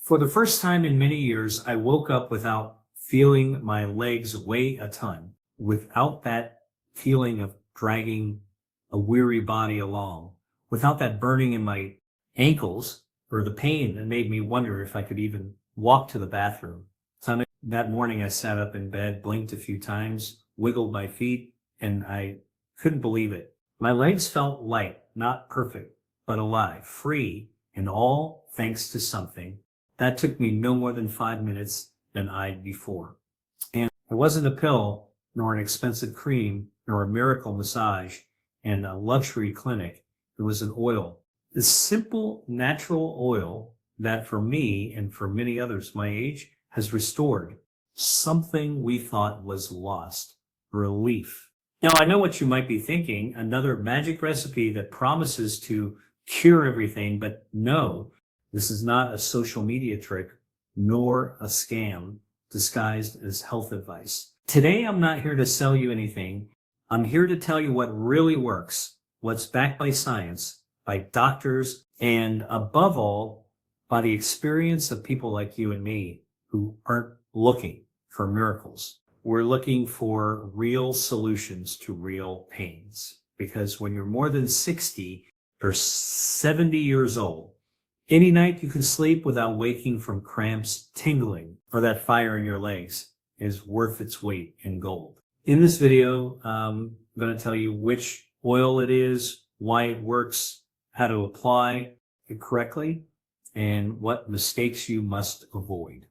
For the first time in many years, I woke up without feeling my legs weigh a ton, without that feeling of dragging a weary body along, without that burning in my ankles or the pain that made me wonder if I could even walk to the bathroom. That morning I sat up in bed, blinked a few times, wiggled my feet, and I couldn't believe it. My legs felt light, not perfect, but alive, free, and all thanks to something that took me no more than 5 minutes than I'd before. And it wasn't a pill, nor an expensive cream, nor a miracle massage and a luxury clinic. It was an oil. This simple, natural oil that for me and for many others my age has restored something we thought was lost. Relief. Now, I know what you might be thinking, another magic recipe that promises to cure everything, but no, this is not a social media trick, nor a scam disguised as health advice. Today, I'm not here to sell you anything. I'm here to tell you what really works, what's backed by science, by doctors, and above all, by the experience of people like you and me who aren't looking for miracles. We're looking for real solutions to real pains. Because when you're more than 60 or 70 years old, any night you can sleep without waking from cramps, tingling, or that fire in your legs is worth its weight in gold. In this video, I'm going to tell you which oil it is, why it works, how to apply it correctly, and what mistakes you must avoid.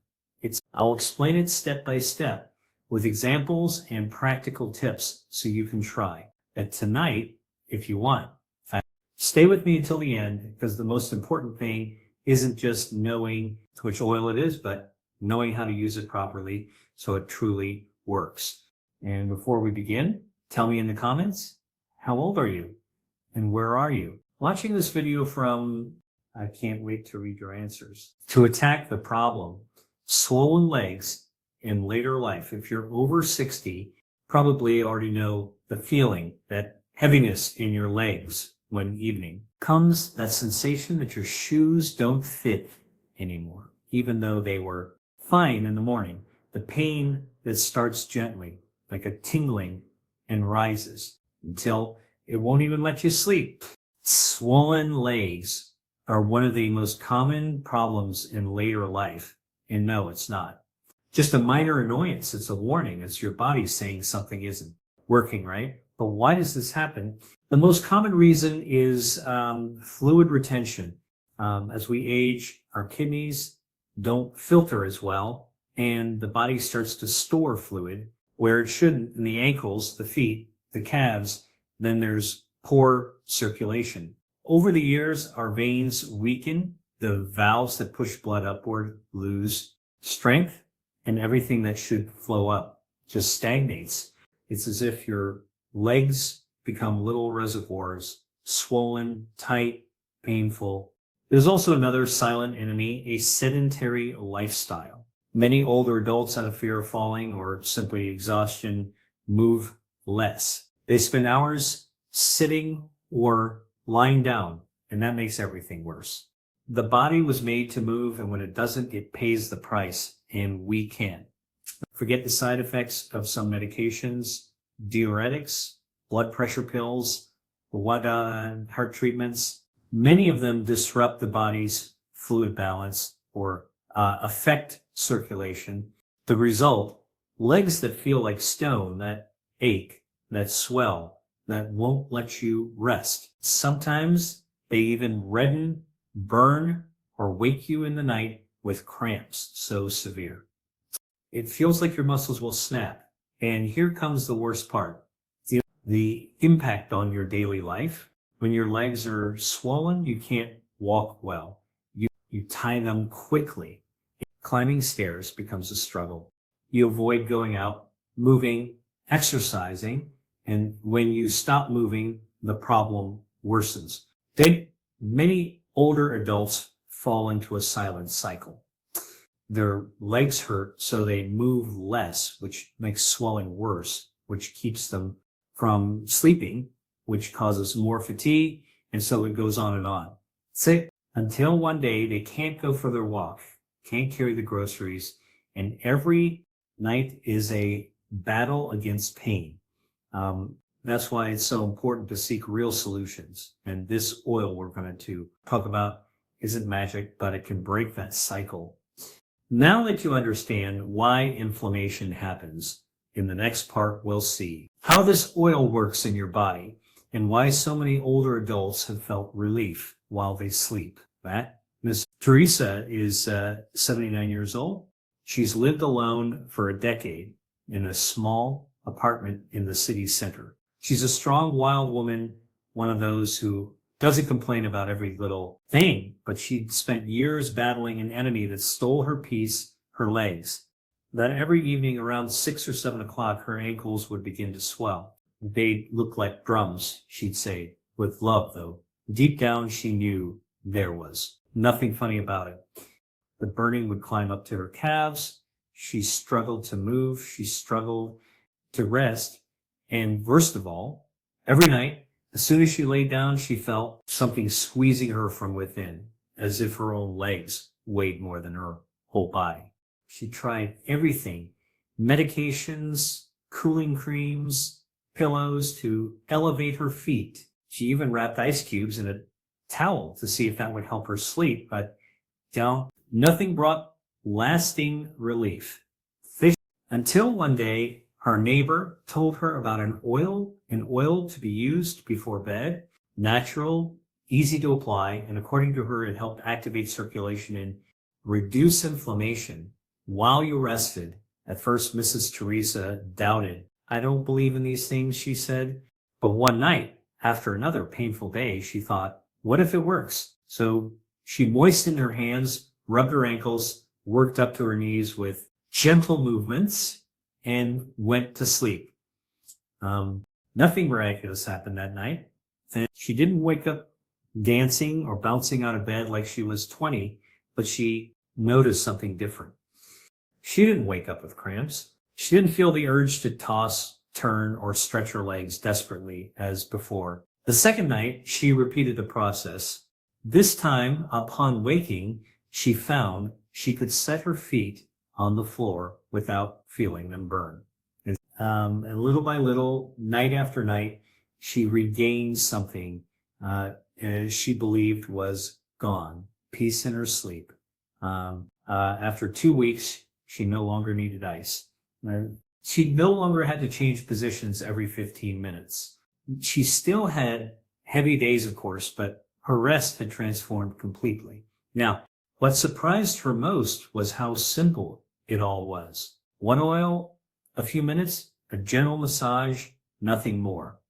I'll explain it step by step with examples and practical tips so you can try that tonight if you want. Stay with me until the end because the most important thing isn't just knowing which oil it is, but knowing how to use it properly so it truly works. And before we begin, tell me in the comments, how old are you and where are you? Watching this video from, I can't wait to read your answers. To attack the problem, swollen legs in later life. If you're over 60, probably already know the feeling, that heaviness in your legs when evening comes, that sensation that your shoes don't fit anymore, even though they were fine in the morning. The pain that starts gently, like a tingling, and rises until it won't even let you sleep. Swollen legs are one of the most common problems in later life. And no, it's not. Just a minor annoyance. It's a warning. It's your body saying something isn't working right. But why does this happen? The most common reason is fluid retention. As we age, our kidneys don't filter as well, and the body starts to store fluid where it shouldn't. In the ankles, the feet, the calves, then there's poor circulation. Over the years, our veins weaken. The valves that push blood upward lose strength, and everything that should flow up just stagnates. It's as if your legs become little reservoirs, swollen, tight, painful. There's also another silent enemy, a sedentary lifestyle. Many older adults out of fear of falling or simply exhaustion move less. They spend hours sitting or lying down, and that makes everything worse. The body was made to move, and when it doesn't, it pays the price, and we can't. Forget the side effects of some medications, diuretics, blood pressure pills, heart treatments. Many of them disrupt the body's fluid balance or affect circulation. The result, legs that feel like stone, that ache, that swell, that won't let you rest. Sometimes they even redden, burn, or wake you in the night with cramps so severe. It feels like your muscles will snap. And here comes the worst part. The impact on your daily life. When your legs are swollen, you can't walk well. You tie them quickly. Climbing stairs becomes a struggle. You avoid going out, moving, exercising, and when you stop moving, the problem worsens. Many older adults fall into a silent cycle. Their legs hurt, so they move less, which makes swelling worse, which keeps them from sleeping, which causes more fatigue, and so it goes on and on. Until one day they can't go for their walk. can't carry the groceries, and every night is a battle against pain. That's why it's so important to seek real solutions. And this oil we're going to talk about isn't magic, but it can break that cycle. Now that you understand why inflammation happens, in the next part, we'll see how this oil works in your body and why so many older adults have felt relief while they sleep. That Miss Teresa is 79 years old. She's lived alone for a decade in a small apartment in the city center. She's a strong, wild woman, one of those who doesn't complain about every little thing, but she'd spent years battling an enemy that stole her peace, her legs. That every evening around 6 or 7 o'clock, her ankles would begin to swell. They'd look like drums, she'd say, with love, though. Deep down, she knew there was nothing funny about it. The burning would climb up to her calves. She struggled to move. She struggled to rest. And worst of all, every night, as soon as she lay down, she felt something squeezing her from within, as if her own legs weighed more than her whole body. She tried everything, medications, cooling creams, pillows to elevate her feet. She even wrapped ice cubes in a towel to see if that would help her sleep, but nothing brought lasting relief. Until one day, her neighbor told her about an oil to be used before bed, natural, easy to apply, and according to her, it helped activate circulation and reduce inflammation while you rested. At first, Mrs. Teresa doubted. I don't believe in these things, she said. But one night, after another painful day, she thought, what if it works? So she moistened her hands, rubbed her ankles, worked up to her knees with gentle movements, and went to sleep. Nothing miraculous happened that night. And she didn't wake up dancing or bouncing out of bed like she was 20, but she noticed something different. She didn't wake up with cramps. She didn't feel the urge to toss, turn, or stretch her legs desperately as before. The second night, she repeated the process. This time, upon waking, she found she could set her feet on the floor without feeling them burn. And little by little, night after night, she regained something she believed was gone, peace in her sleep. After 2 weeks, she no longer needed ice. She no longer had to change positions every 15 minutes. She still had heavy days, of course, but her rest had transformed completely. Now, what surprised her most was how simple it all was. One oil, a few minutes, a gentle massage, nothing more.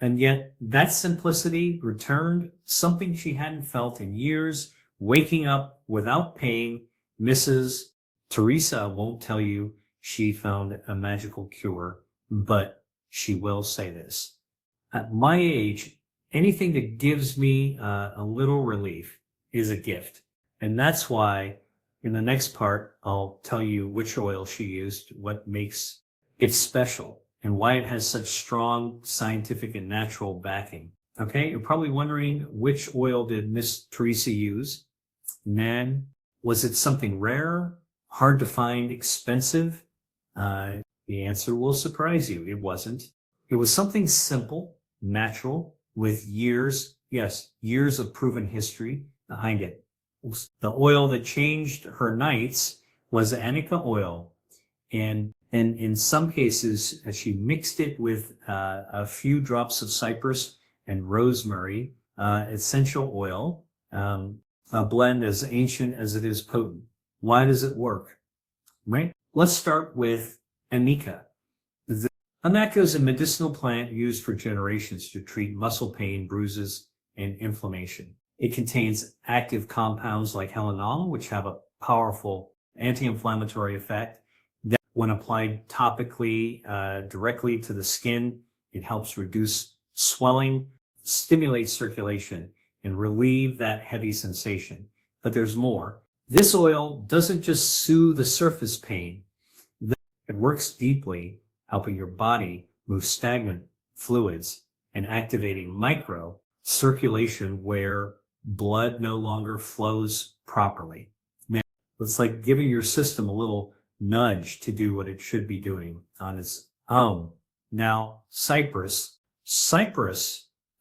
And yet that simplicity returned something she hadn't felt in years, waking up without pain. Mrs. Teresa won't tell you she found a magical cure, but she will say this. At my age, anything that gives me a little relief is a gift. And that's why in the next part, I'll tell you which oil she used, what makes it special, and why it has such strong scientific and natural backing. Okay, you're probably wondering, which oil did Miss Teresa use? Man, was it something rare, hard to find, expensive? The answer will surprise you. It wasn't. It was something simple, natural, with years of proven history behind it. The oil that changed her nights was Anika oil. And in some cases, she mixed it with a few drops of cypress and rosemary, essential oil, a blend as ancient as it is potent. Why does it work? Right? Let's start with Anika. Anika is a medicinal plant used for generations to treat muscle pain, bruises, and inflammation. It contains active compounds like helional, which have a powerful anti-inflammatory effect. That, when applied topically, directly to the skin, it helps reduce swelling, stimulate circulation, and relieve that heavy sensation. But there's more. This oil doesn't just soothe the surface pain. It works deeply, helping your body move stagnant fluids and activating micro circulation where blood no longer flows properly. It's like giving your system a little nudge to do what it should be doing on its own. Now, Cypress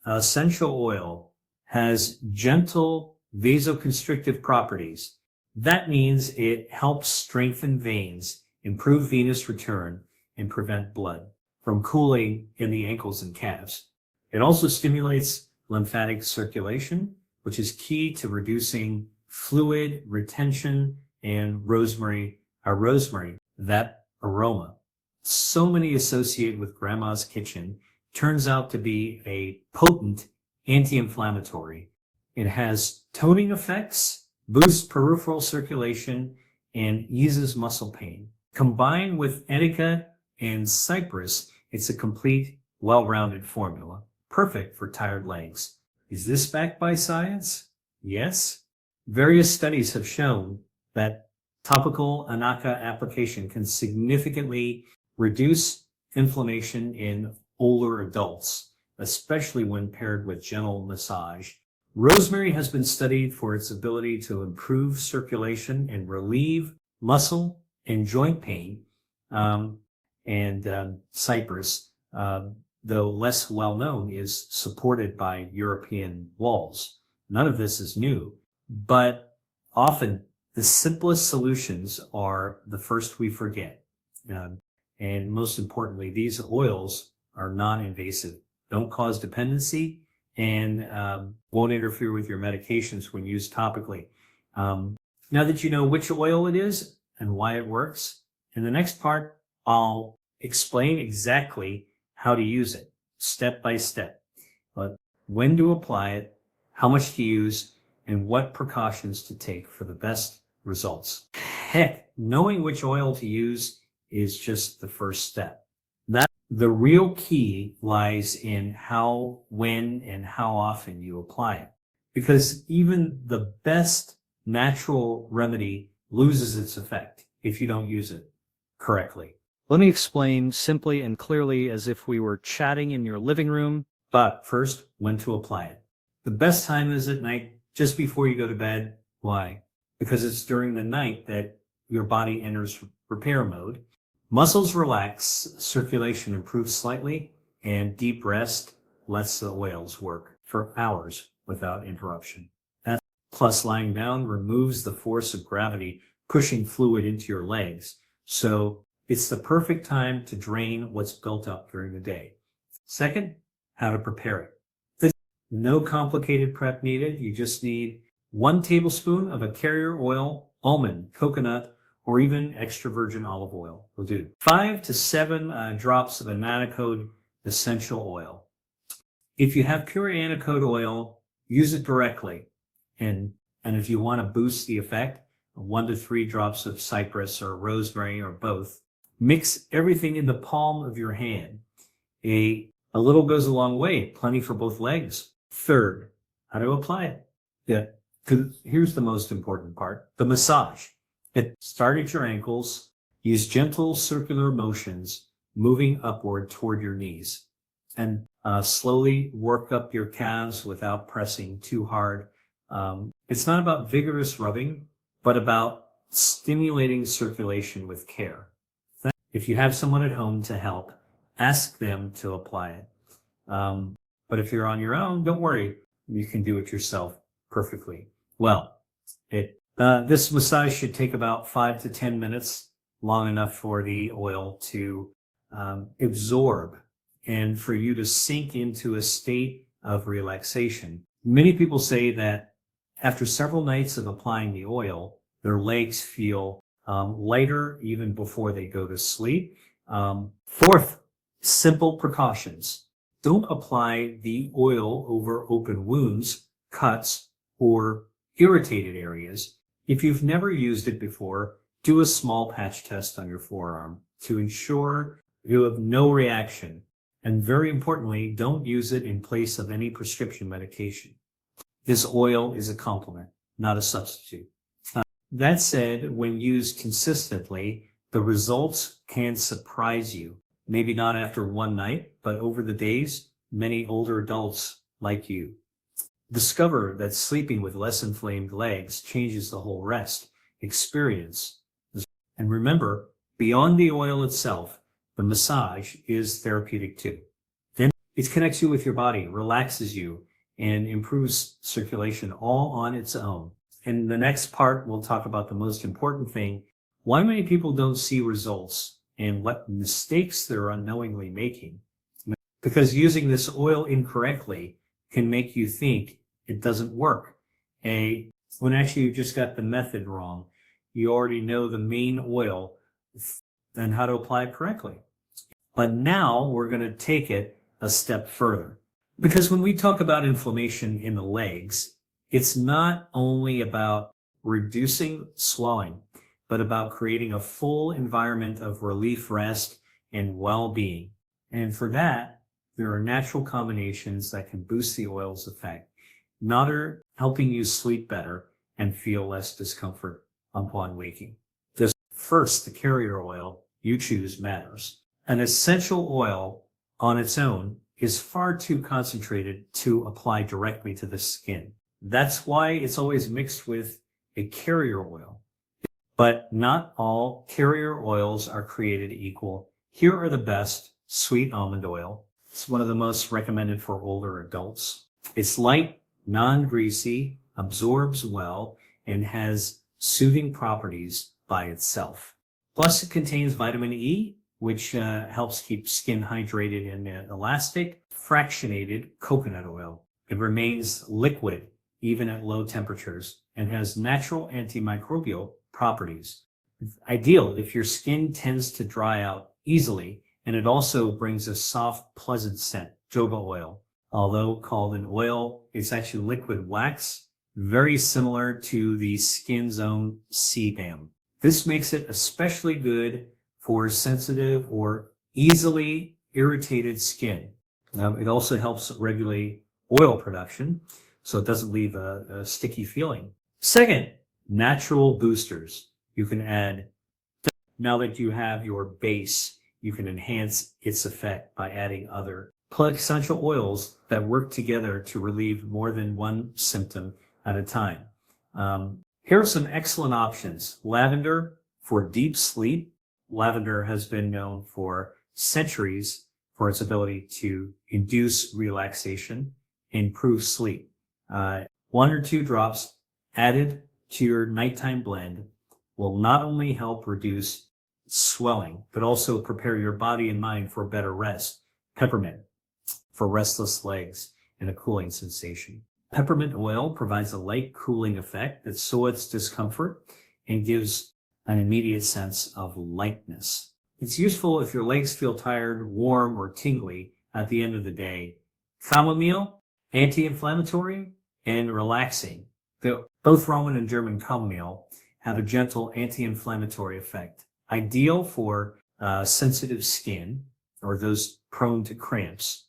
essential oil has gentle vasoconstrictive properties. That means it helps strengthen veins, improve venous return, and prevent blood from cooling in the ankles and calves. It also stimulates lymphatic circulation, which is key to reducing fluid retention and rosemary, that aroma. So many associate with grandma's kitchen, turns out to be a potent anti-inflammatory. It has toning effects, boosts peripheral circulation, and eases muscle pain. Combined with Enica and Cypress, it's a complete, well-rounded formula, perfect for tired legs. Is this backed by science? Yes. Various studies have shown that topical Anaka application can significantly reduce inflammation in older adults, especially when paired with gentle massage. Rosemary has been studied for its ability to improve circulation and relieve muscle and joint pain. Cypress, though less well known, is supported by European walls. None of this is new, but often the simplest solutions are the first we forget. And most importantly, these oils are non-invasive, don't cause dependency, and won't interfere with your medications when used topically. Now that you know which oil it is and why it works, in the next part, I'll explain exactly how to use it, step by step, but when to apply it, how much to use, and what precautions to take for the best results. Heck, knowing which oil to use is just the first step. The real key lies in how, when, and how often you apply it. Because even the best natural remedy loses its effect if you don't use it correctly. Let me explain simply and clearly as if we were chatting in your living room. But first, when to apply it. The best time is at night, just before you go to bed. Why? Because it's during the night that your body enters repair mode. Muscles relax, circulation improves slightly, and deep rest lets the oils work for hours without interruption. Plus, lying down removes the force of gravity pushing fluid into your legs. So it's the perfect time to drain what's built up during the day. Second, how to prepare it. No complicated prep needed. You just need 1 tablespoon of a carrier oil, almond, coconut, or even extra virgin olive oil will do. 5 to 7 drops of Anacode essential oil. If you have pure Anacode oil, use it directly. And if you want to boost the effect, 1 to 3 drops of cypress or rosemary or both. Mix everything in the palm of your hand. A little goes a long way, plenty for both legs. Third, how to apply it. Here's the most important part, the massage. Start at your ankles, use gentle circular motions, moving upward toward your knees, and slowly work up your calves without pressing too hard. It's not about vigorous rubbing, but about stimulating circulation with care. If you have someone at home to help, ask them to apply it. But if you're on your own, don't worry. You can do it yourself perfectly well. This massage should take about 5 to 10 minutes, long enough for the oil to absorb and for you to sink into a state of relaxation. Many people say that after several nights of applying the oil, their legs feel lighter even before they go to sleep. Fourth, simple precautions. Don't apply the oil over open wounds, cuts, or irritated areas. If you've never used it before, do a small patch test on your forearm to ensure you have no reaction. And very importantly, don't use it in place of any prescription medication. This oil is a complement, not a substitute. That said, when used consistently, the results can surprise you. Maybe not after one night, but over the days, many older adults like you discover that sleeping with less inflamed legs changes the whole rest. experience. And remember, beyond the oil itself, the massage is therapeutic too. Then it connects you with your body, relaxes you, and improves circulation all on its own. In the next part, we'll talk about the most important thing, why many people don't see results and what mistakes they're unknowingly making. Because using this oil incorrectly can make you think it doesn't work. When actually you just got the method wrong. You already know the main oil and how to apply it correctly. But now we're going to take it a step further. Because when we talk about inflammation in the legs, it's not only about reducing swelling, but about creating a full environment of relief, rest, and well-being. And for that, there are natural combinations that can boost the oil's effect, not helping you sleep better and feel less discomfort upon waking. First, the carrier oil you choose matters. An essential oil on its own is far too concentrated to apply directly to the skin. That's why it's always mixed with a carrier oil. But not all carrier oils are created equal. Here are the best: sweet almond oil. It's one of the most recommended for older adults. It's light, non-greasy, absorbs well, and has soothing properties by itself. Plus, it contains vitamin E, which helps keep skin hydrated and elastic. Fractionated coconut oil. It remains liquid even at low temperatures and has natural antimicrobial properties. It's ideal if your skin tends to dry out easily, and it also brings a soft, pleasant scent. Jojoba oil. Although called an oil, it's actually liquid wax, very similar to the skin's own sebum. This makes it especially good for sensitive or easily irritated skin. It also helps regulate oil production, so it doesn't leave a sticky feeling. Second, natural boosters. You can add, now that you have your base, you can enhance its effect by adding other essential oils that work together to relieve more than one symptom at a time. Here are some excellent options. Lavender for deep sleep. Lavender has been known for centuries for its ability to induce relaxation, improve sleep. 1 or 2 drops added to your nighttime blend will not only help reduce swelling, but also prepare your body and mind for better rest. Peppermint for restless legs and a cooling sensation. Peppermint oil provides a light cooling effect that soothes discomfort and gives an immediate sense of lightness. It's useful if your legs feel tired, warm, or tingly at the end of the day. Chamomile, anti-inflammatory and relaxing. Both Roman and German chamomile have a gentle anti-inflammatory effect, ideal for sensitive skin or those prone to cramps.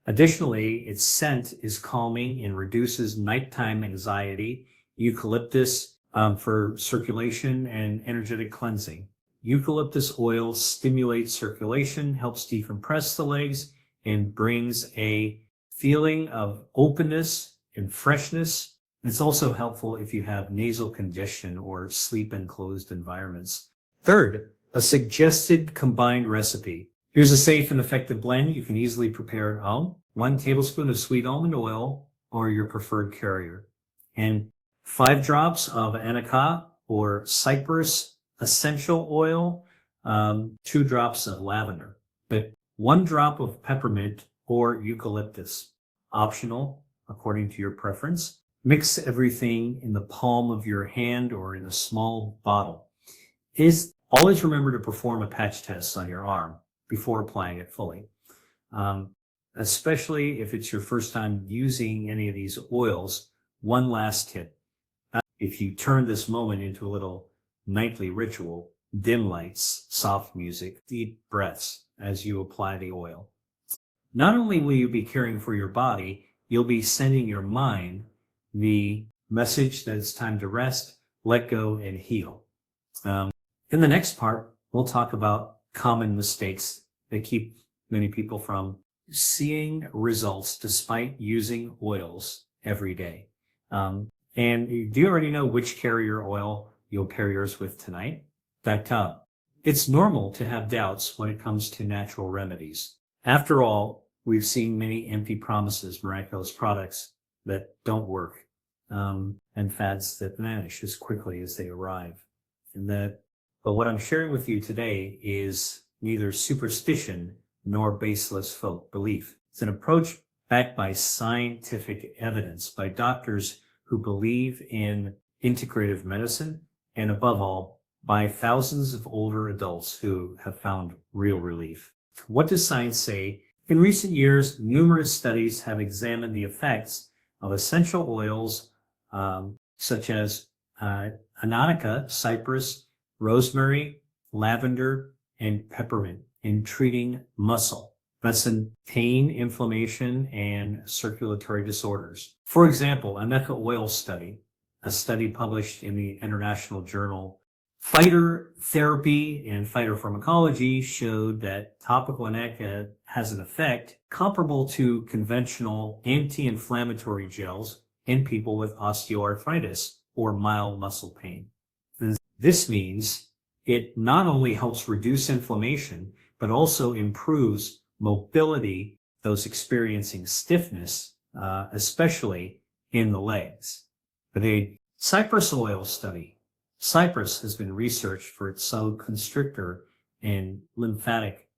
Additionally, its scent is calming and reduces nighttime anxiety. Eucalyptus for circulation and energetic cleansing. Eucalyptus oil stimulates circulation, helps decompress the legs, and brings a feeling of openness and freshness. It's also helpful if you have nasal congestion or sleep enclosed environments. Third, a suggested combined recipe. Here's a safe and effective blend you can easily prepare at home. 1 tablespoon of sweet almond oil or your preferred carrier, and 5 drops of Anaca or cypress essential oil, 2 drops of lavender, but 1 drop of peppermint or eucalyptus. Optional according to your preference. Mix everything in the palm of your hand or in a small bottle. Always remember to perform a patch test on your arm before applying it fully. Especially if it's your first time using any of these oils. One last tip. If you turn this moment into a little nightly ritual, dim lights, soft music, deep breaths as you apply the oil. Not only will you be caring for your body, you'll be sending your mind the message that it's time to rest, let go, and heal. In the next part, we'll talk about common mistakes that keep many people from seeing results despite using oils every day. And do you already know which carrier oil you'll pair yours with tonight? It's normal to have doubts when it comes to natural remedies. After all, we've seen many empty promises, miraculous products that don't work, and fads that vanish as quickly as they arrive. But what I'm sharing with you today is neither superstition nor baseless folk belief. It's an approach backed by scientific evidence, by doctors who believe in integrative medicine, and above all, by thousands of older adults who have found real relief. What does science say? In recent years, numerous studies have examined the effects of essential oils such as ananica, cypress, rosemary, lavender, and peppermint in treating muscle, pain, inflammation, and circulatory disorders. For example, ananica oil study, a study published in the International Journal Phytotherapy and Phytopharmacology, showed that topical ananica has an effect comparable to conventional anti-inflammatory gels in people with osteoarthritis or mild muscle pain. This means it not only helps reduce inflammation, but also improves mobility, those experiencing stiffness, especially in the legs. But a cypress oil study. Cypress has been researched for its vasoconstrictor and lymphatic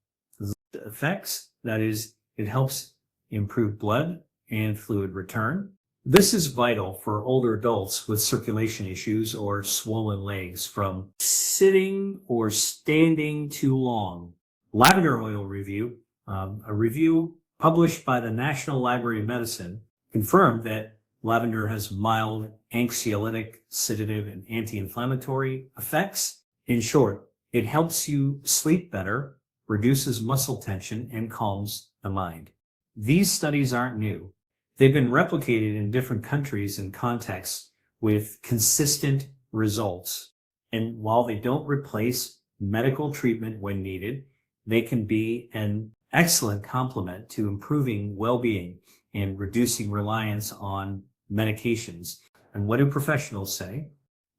effects. That is, it helps improve blood and fluid return. This is vital for older adults with circulation issues or swollen legs from sitting or standing too long. Lavender oil review, a review published by the National Library of Medicine, confirmed that lavender has mild anxiolytic, sedative, and anti-inflammatory effects. In short, it helps you sleep better, reduces muscle tension, and calms the mind. These studies aren't new. They've been replicated in different countries and contexts with consistent results. And while they don't replace medical treatment when needed, they can be an excellent complement to improving well-being and reducing reliance on medications. And what do professionals say?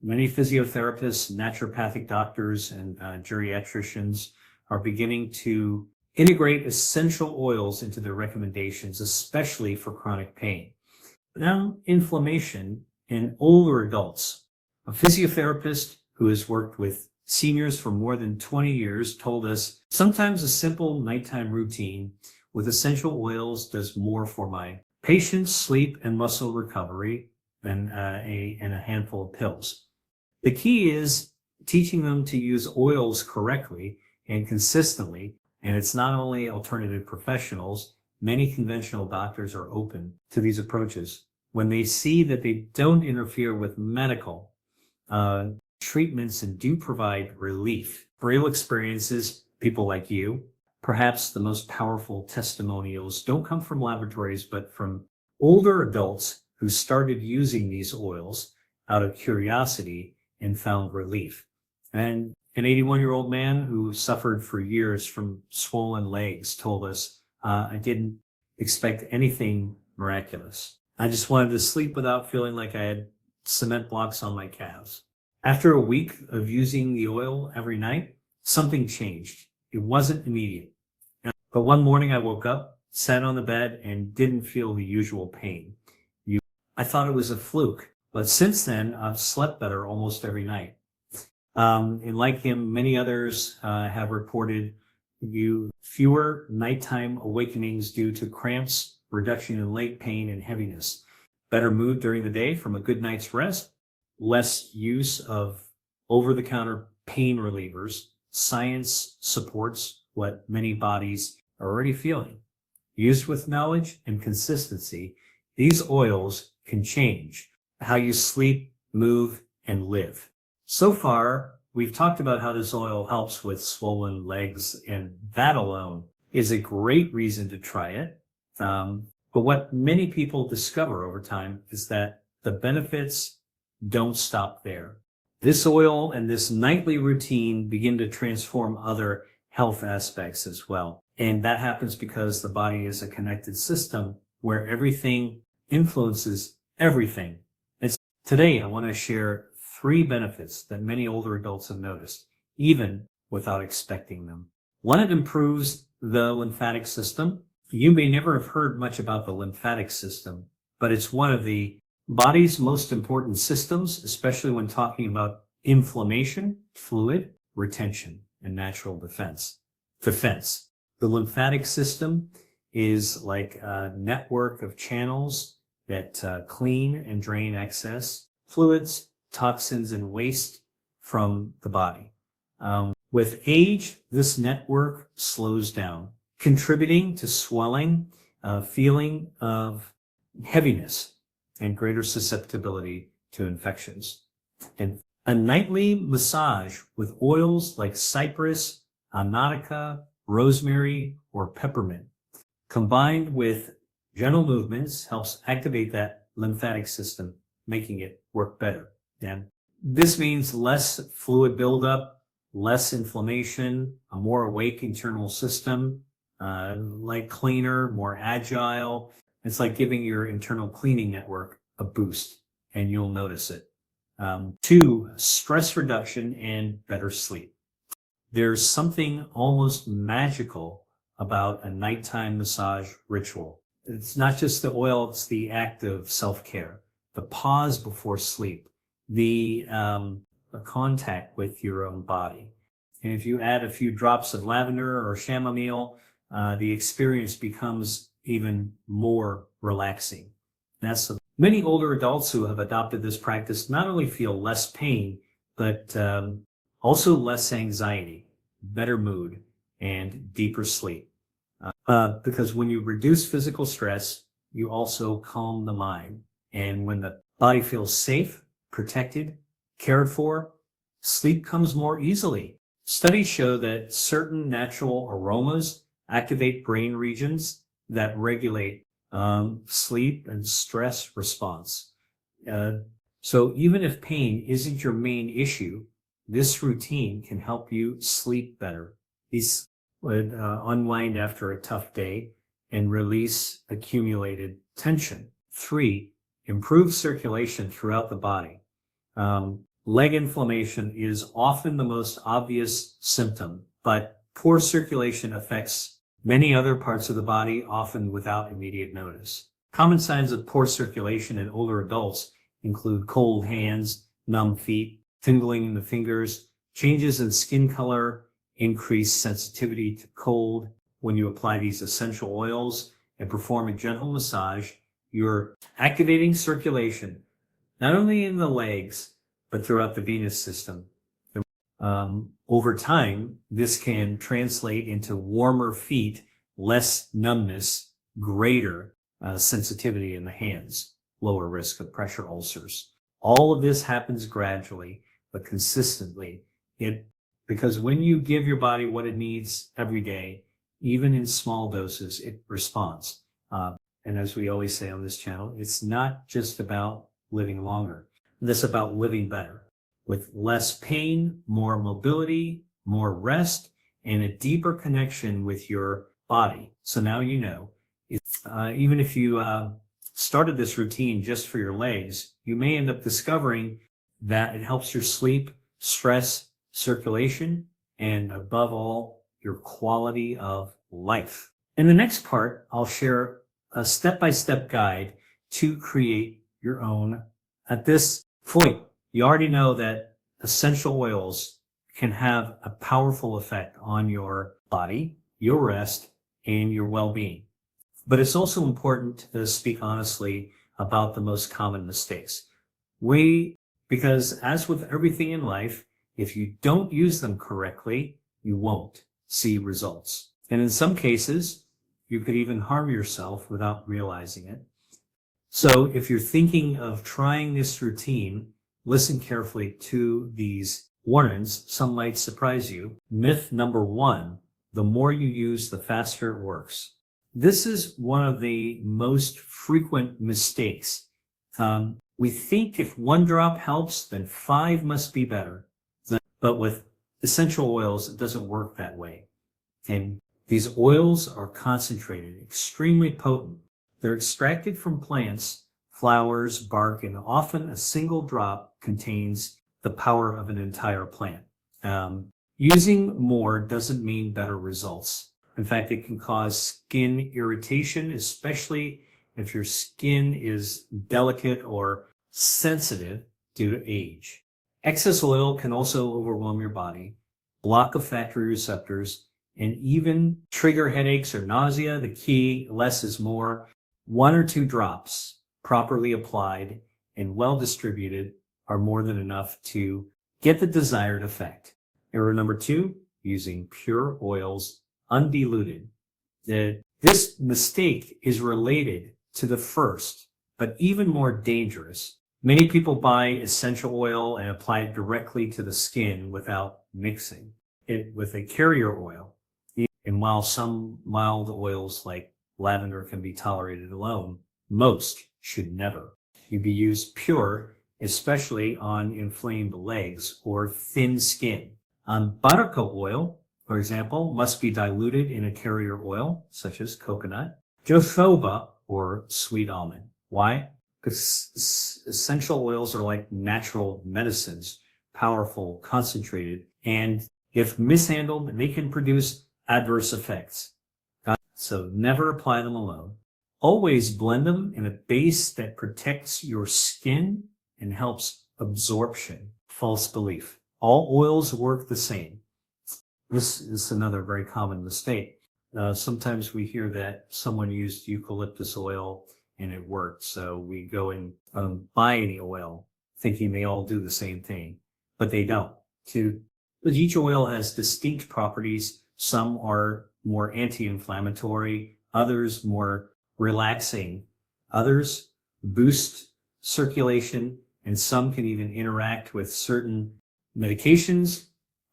Many physiotherapists, naturopathic doctors, and geriatricians are beginning to integrate essential oils into their recommendations, especially for chronic pain. Now, inflammation in older adults. A physiotherapist who has worked with seniors for more than 20 years told us, sometimes a simple nighttime routine with essential oils does more for my patients' sleep and muscle recovery than a handful of pills. The key is teaching them to use oils correctly and consistently. And it's not only alternative professionals, many conventional doctors are open to these approaches when they see that they don't interfere with medical treatments and do provide relief. Real experiences, people like you, perhaps the most powerful testimonials don't come from laboratories, but from older adults who started using these oils out of curiosity and found relief. And an 81-year-old man who suffered for years from swollen legs told us, I didn't expect anything miraculous. I just wanted to sleep without feeling like I had cement blocks on my calves. After a week of using the oil every night, something changed. It wasn't immediate. But one morning I woke up, sat on the bed, and didn't feel the usual pain. I thought it was a fluke. But since then, I've slept better almost every night. And like him, many others have reported fewer nighttime awakenings due to cramps, reduction in leg pain and heaviness, better mood during the day from a good night's rest, less use of over-the-counter pain relievers. Science supports what many bodies are already feeling. Used with knowledge and consistency, these oils can change how you sleep, move, and live. So far, we've talked about how this oil helps with swollen legs, and that alone is a great reason to try it. But what many people discover over time is that the benefits don't stop there. This oil and this nightly routine begin to transform other health aspects as well. And that happens because the body is a connected system where everything influences everything. Today, I want to share 3 benefits that many older adults have noticed, even without expecting them. 1, it improves the lymphatic system. You may never have heard much about the lymphatic system, but it's one of the body's most important systems, especially when talking about inflammation, fluid retention, and natural defense. The lymphatic system is like a network of channels that clean and drain excess fluids, toxins, and waste from the body. With age, this network slows down, contributing to swelling, feeling of heaviness, and greater susceptibility to infections. And a nightly massage with oils like cypress, arnica, rosemary, or peppermint, combined with gentle movements, helps activate that lymphatic system, making it work better. And this means less fluid buildup, less inflammation, a more awake internal system, like cleaner, more agile. It's like giving your internal cleaning network a boost, and you'll notice it. 2, stress reduction and better sleep. There's something almost magical about a nighttime massage ritual. It's not just the oil, it's the act of self-care, the pause before sleep, the contact with your own body. And if you add a few drops of lavender or chamomile, the experience becomes even more relaxing. Many older adults who have adopted this practice not only feel less pain, but also less anxiety, better mood, and deeper sleep. Because when you reduce physical stress, you also calm the mind. And when the body feels safe, protected, cared for, sleep comes more easily. Studies show that certain natural aromas activate brain regions that regulate sleep and stress response. So even if pain isn't your main issue, this routine can help you sleep better. These would unwind after a tough day and release accumulated tension. 3, improve circulation throughout the body. Leg inflammation is often the most obvious symptom, but poor circulation affects many other parts of the body, often without immediate notice. Common signs of poor circulation in older adults include cold hands, numb feet, tingling in the fingers, changes in skin color, increased sensitivity to cold. When you apply these essential oils and perform a gentle massage, you're activating circulation, not only in the legs, but throughout the venous system. Over time, this can translate into warmer feet, less numbness, greater sensitivity in the hands, lower risk of pressure ulcers. All of this happens gradually, but consistently. Because when you give your body what it needs every day, even in small doses, it responds. And as we always say on this channel, it's not just about living longer. It's about living better, with less pain, more mobility, more rest, and a deeper connection with your body. So now you know, even if you started this routine just for your legs, you may end up discovering that it helps your sleep, stress, circulation, and above all, your quality of life. In the next part, I'll share a step-by-step guide to create your own. At this point, you already know that essential oils can have a powerful effect on your body, your rest, and your well-being. But it's also important to speak honestly about the most common mistakes. Because as with everything in life, if you don't use them correctly, you won't see results. And in some cases, you could even harm yourself without realizing it. So if you're thinking of trying this routine, listen carefully to these warnings. Some might surprise you. Myth number 1, the more you use, the faster it works. This is one of the most frequent mistakes. We think if 1 drop helps, then 5 must be better. But with essential oils, it doesn't work that way. And these oils are concentrated, extremely potent. They're extracted from plants flowers, bark, and often a single drop contains the power of an entire plant. Using more doesn't mean better results. In fact, it can cause skin irritation, especially if your skin is delicate or sensitive due to age. Excess oil can also overwhelm your body, block olfactory receptors, and even trigger headaches or nausea. The key, less is more. 1 or 2 drops, properly applied and well distributed, are more than enough to get the desired effect. Error number 2, using pure oils undiluted. This mistake is related to the first, but even more dangerous. Many people buy essential oil and apply it directly to the skin without mixing it with a carrier oil. And while some mild oils like lavender can be tolerated alone, most should never. You'd be used pure, especially on inflamed legs or thin skin. Baraka oil, for example, must be diluted in a carrier oil, such as coconut, jojoba, or sweet almond. Why? Because essential oils are like natural medicines, powerful, concentrated, and if mishandled, they can produce adverse effects. So never apply them alone. Always blend them in a base that protects your skin and helps absorption. False belief. All oils work the same. This is another very common mistake. Sometimes we hear that someone used eucalyptus oil and it worked. So we go and buy any oil thinking they all do the same thing, but they don't. But each oil has distinct properties. Some are more anti-inflammatory, others more relaxing, others boost circulation, and some can even interact with certain medications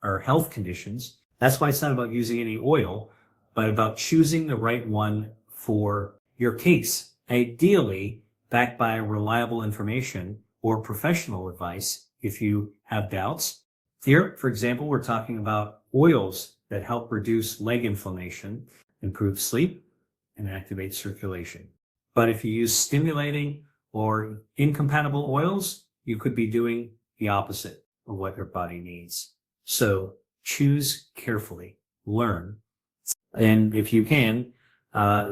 or health conditions. That's why it's not about using any oil, but about choosing the right one for your case. Ideally, backed by reliable information or professional advice if you have doubts. Here, for example, we're talking about oils that help reduce leg inflammation, improve sleep, and activate circulation. But if you use stimulating or incompatible oils, you could be doing the opposite of what your body needs. So choose carefully, learn, and if you can,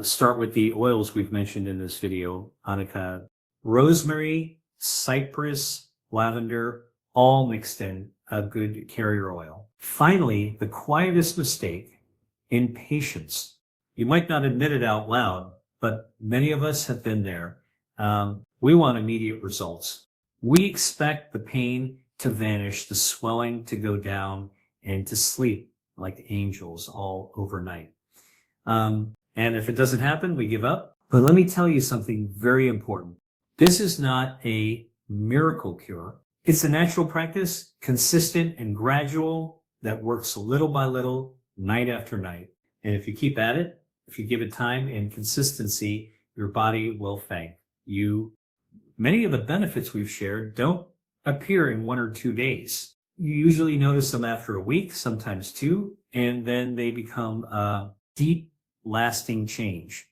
start with the oils we've mentioned in this video, Annika. Rosemary, cypress, lavender, all mixed in a good carrier oil. Finally, the quietest mistake, impatience. You might not admit it out loud, but many of us have been there. We want immediate results. We expect the pain to vanish, the swelling to go down, and to sleep like angels all overnight. And if it doesn't happen, we give up. But let me tell you something very important. This is not a miracle cure. It's a natural practice, consistent and gradual, that works little by little, night after night. And if you keep at it, if you give it time and consistency, your body will thank you. Many of the benefits we've shared don't appear in 1 or 2 days. You usually notice them after a week, sometimes 2, and then they become a deep, lasting change.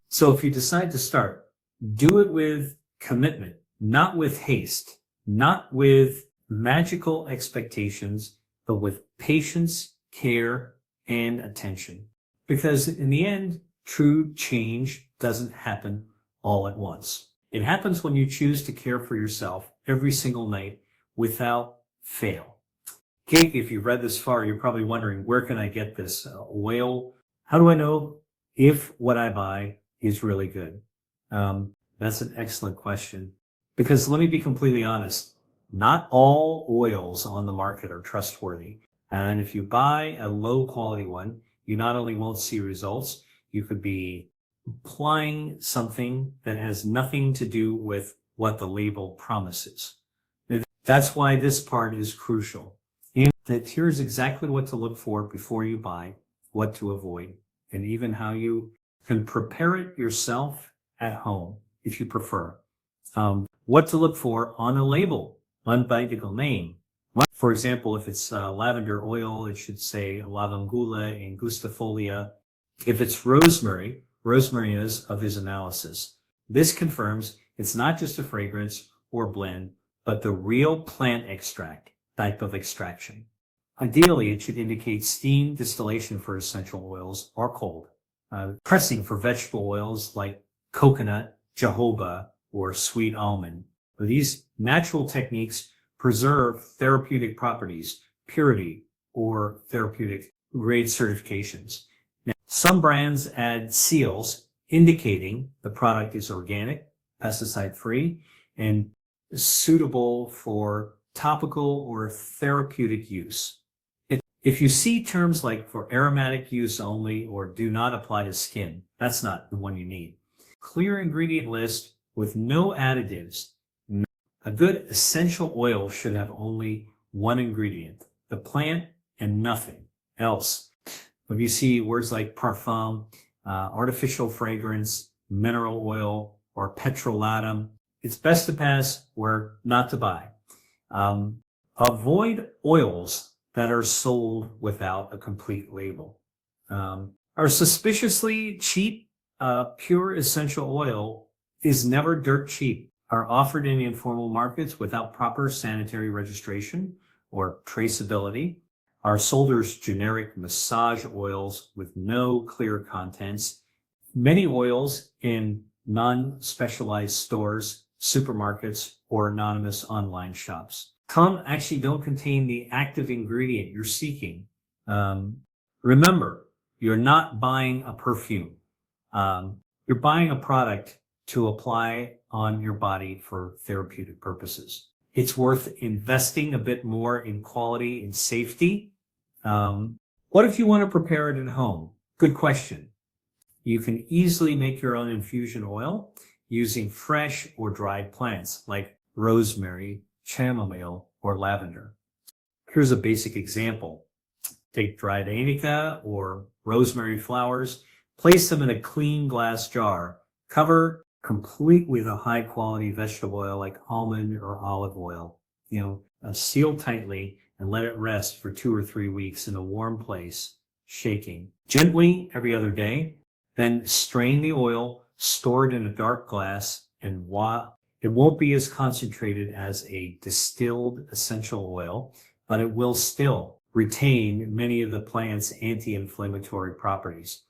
So if you decide to start, do it with commitment, not with haste, not with magical expectations, but with patience, care, and attention. Because in the end, true change doesn't happen all at once. It happens when you choose to care for yourself every single night without fail. Kate, if you've read this far, you're probably wondering, where can I get this oil? How do I know if what I buy is really good? That's an excellent question. Because let me be completely honest, not all oils on the market are trustworthy. And if you buy a low quality one, you not only won't see results, you could be applying something that has nothing to do with what the label promises. That's why this part is crucial. And that here's exactly what to look for before you buy, what to avoid, and even how you can prepare it yourself at home if you prefer. What to look for on a label, unbiblical name. For example, if it's lavender oil, it should say lavangula angustifolia. If it's rosemary, rosemary is of his analysis. This confirms It's not just a fragrance or blend, but the real plant extract type of extraction. Ideally, it should indicate steam distillation for essential oils or cold, pressing for vegetable oils like coconut, jojoba, or sweet almond. These natural techniques preserve therapeutic properties, purity, or therapeutic grade certifications. Now, some brands add seals indicating the product is organic, pesticide-free, and suitable for topical or therapeutic use. If you see terms like for aromatic use only or do not apply to skin, that's not the one you need. Clear ingredient list with no additives. A good essential oil should have only one ingredient, the plant, and nothing else. If you see words like parfum, artificial fragrance, mineral oil, or petrolatum, it's best to pass where not to buy. Avoid oils that are sold without a complete label. Our suspiciously cheap, pure essential oil is never dirt cheap, are offered in informal markets without proper sanitary registration or traceability, are sold as generic massage oils with no clear contents. Many oils in non-specialized stores, supermarkets, or anonymous online shops. Some actually don't contain the active ingredient you're seeking. Remember, you're not buying a perfume. You're buying a product to apply on your body for therapeutic purposes. It's worth investing a bit more in quality and safety. What if you want to prepare it at home? Good question. You can easily make your own infusion oil using fresh or dried plants like rosemary, chamomile, or lavender. Here's a basic example. Take dried arnica or rosemary flowers, place them in a clean glass jar, cover complete with a high quality vegetable oil like almond or olive oil. Seal tightly and let it rest for 2 or 3 weeks in a warm place, shaking gently every other day. Then strain the oil, store it in a dark glass, and it won't be as concentrated as a distilled essential oil, but it will still retain many of the plant's anti-inflammatory properties.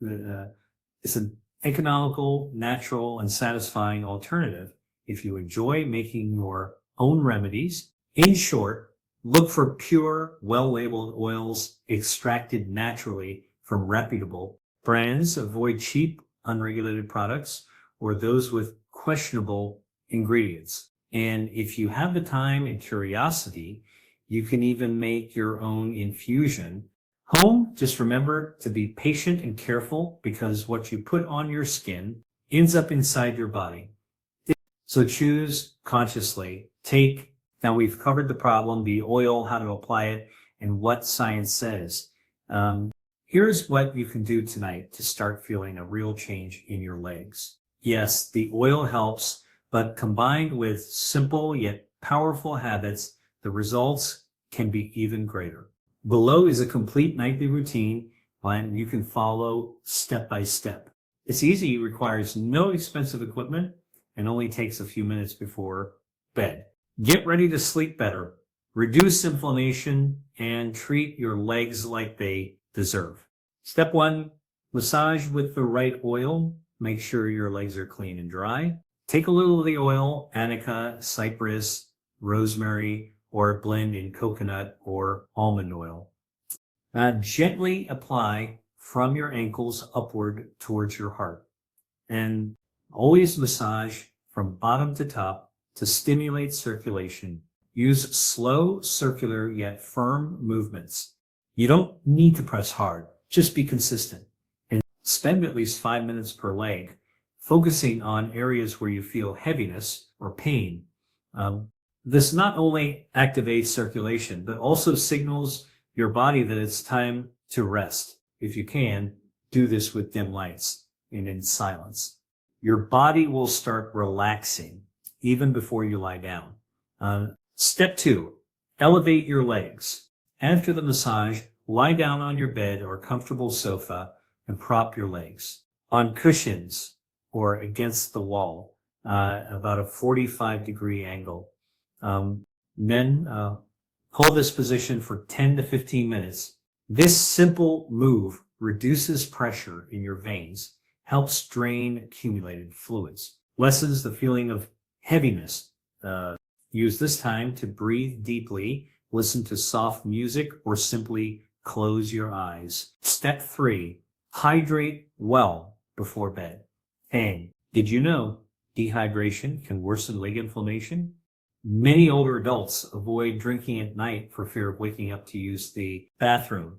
It's an economical, natural, and satisfying alternative if you enjoy making your own remedies. In short, look for pure, well-labeled oils extracted naturally from reputable brands. Avoid cheap, unregulated products or those with questionable ingredients. And if you have the time and curiosity, you can even make your own infusion. Home, just remember to be patient and careful because what you put on your skin ends up inside your body. So choose consciously. Now we've covered the problem, the oil, how to apply it, and what science says. Here's what you can do tonight to start feeling a real change in your legs. Yes, the oil helps, but combined with simple yet powerful habits, the results can be even greater. Below is a complete nightly routine plan you can follow step by step. It's easy, requires no expensive equipment, and only takes a few minutes before bed. Get ready to sleep better, reduce inflammation, and treat your legs like they deserve. Step 1, massage with the right oil. Make sure your legs are clean and dry. Take a little of the oil, arnica, cypress, rosemary, or blend in coconut or almond oil. Gently apply from your ankles upward towards your heart. And always massage from bottom to top to stimulate circulation. Use slow, circular, yet firm movements. You don't need to press hard. Just be consistent. And spend at least 5 minutes per leg, focusing on areas where you feel heaviness or pain. This not only activates circulation, but also signals your body that it's time to rest. If you can, do this with dim lights and in silence. Your body will start relaxing even before you lie down. Step 2, elevate your legs. After the massage, lie down on your bed or comfortable sofa and prop your legs on cushions or against the wall, about a 45-degree angle. Men hold this position for 10 to 15 minutes. This simple move reduces pressure in your veins, helps drain accumulated fluids, lessens the feeling of heaviness. Use this time to breathe deeply, listen to soft music, or simply close your eyes. Step 3, hydrate well before bed. And did you know dehydration can worsen leg inflammation? Many older adults avoid drinking at night for fear of waking up to use the bathroom.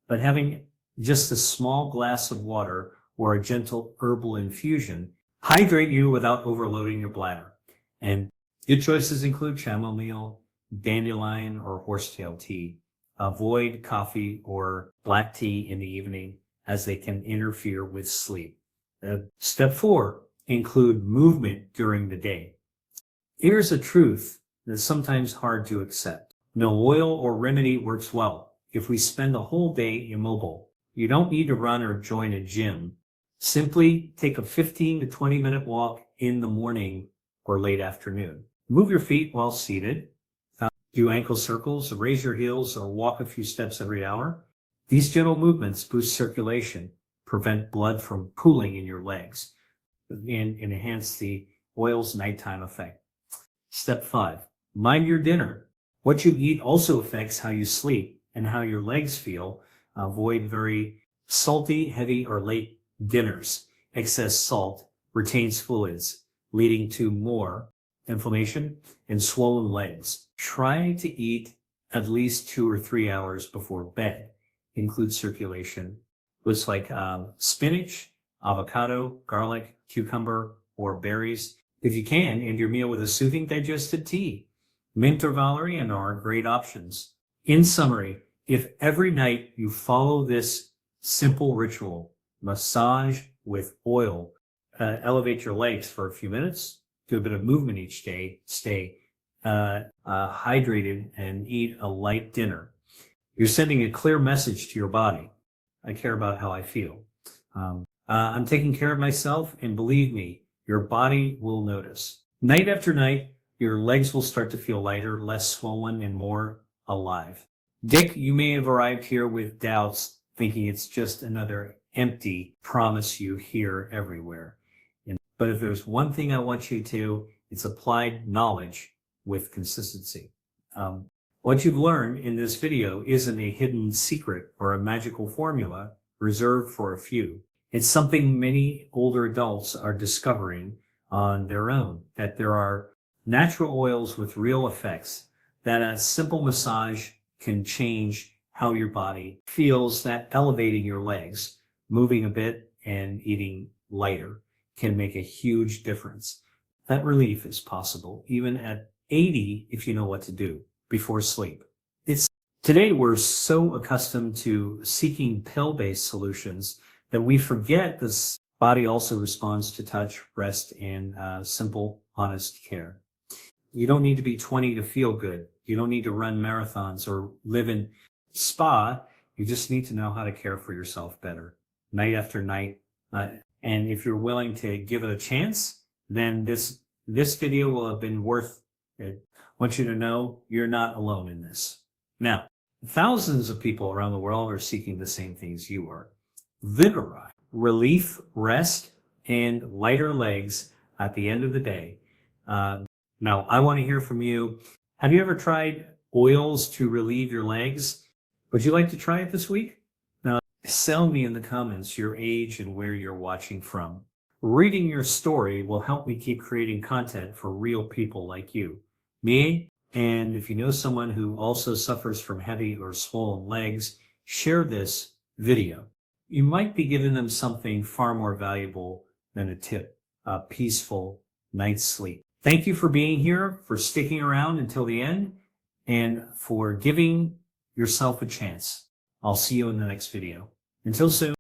But having just a small glass of water or a gentle herbal infusion hydrate you without overloading your bladder. And good choices include chamomile, dandelion, or horsetail tea. Avoid coffee or black tea in the evening as they can interfere with sleep. Step 4, include movement during the day. Here's a truth that's sometimes hard to accept. No oil or remedy works well if we spend a whole day immobile. You don't need to run or join a gym. Simply take a 15 to 20 minute walk in the morning or late afternoon. Move your feet while seated. Do ankle circles, raise your heels, or walk a few steps every hour. These gentle movements boost circulation, prevent blood from pooling in your legs, and enhance the oil's nighttime effect. Step 5, mind your dinner. What you eat also affects how you sleep and how your legs feel. Avoid very salty, heavy, or late dinners. Excess salt retains fluids, leading to more inflammation and swollen legs. Try to eat at least 2 or 3 hours before bed. Include circulation. Foods like spinach, avocado, garlic, cucumber, or berries. If you can, end your meal with a soothing digested tea. Mint or valerian are great options. In summary, if every night you follow this simple ritual, massage with oil, elevate your legs for a few minutes, do a bit of movement each day, stay hydrated, and eat a light dinner, you're sending a clear message to your body. I care about how I feel. I'm taking care of myself, and believe me, your body will notice. Night after night, your legs will start to feel lighter, less swollen, and more alive. Dick, you may have arrived here with doubts, thinking it's just another empty promise you hear everywhere. But if there's one thing I want you to, it's applied knowledge with consistency. What you've learned in this video isn't a hidden secret or a magical formula reserved for a few. It's something many older adults are discovering on their own, that there are natural oils with real effects, that a simple massage can change how your body feels, that elevating your legs, moving a bit, and eating lighter can make a huge difference. That relief is possible even at 80 if you know what to do before sleep. Today we're so accustomed to seeking pill-based solutions that we forget this body also responds to touch, rest, and simple, honest care. You don't need to be 20 to feel good. You don't need to run marathons or live in spa. You just need to know how to care for yourself better, night after night. And if you're willing to give it a chance, then this video will have been worth it. I want you to know you're not alone in this. Now, thousands of people around the world are seeking the same things you are. Vigorize, relief, rest, and lighter legs at the end of the day. Now, I want to hear from you. Have you ever tried oils to relieve your legs? Would you like to try it this week? Now, tell me in the comments your age and where you're watching from. Reading your story will help me keep creating content for real people like you. Me, and if you know someone who also suffers from heavy or swollen legs, share this video. You might be giving them something far more valuable than a tip, a peaceful night's sleep. Thank you for being here, for sticking around until the end, and for giving yourself a chance. I'll see you in the next video. Until soon.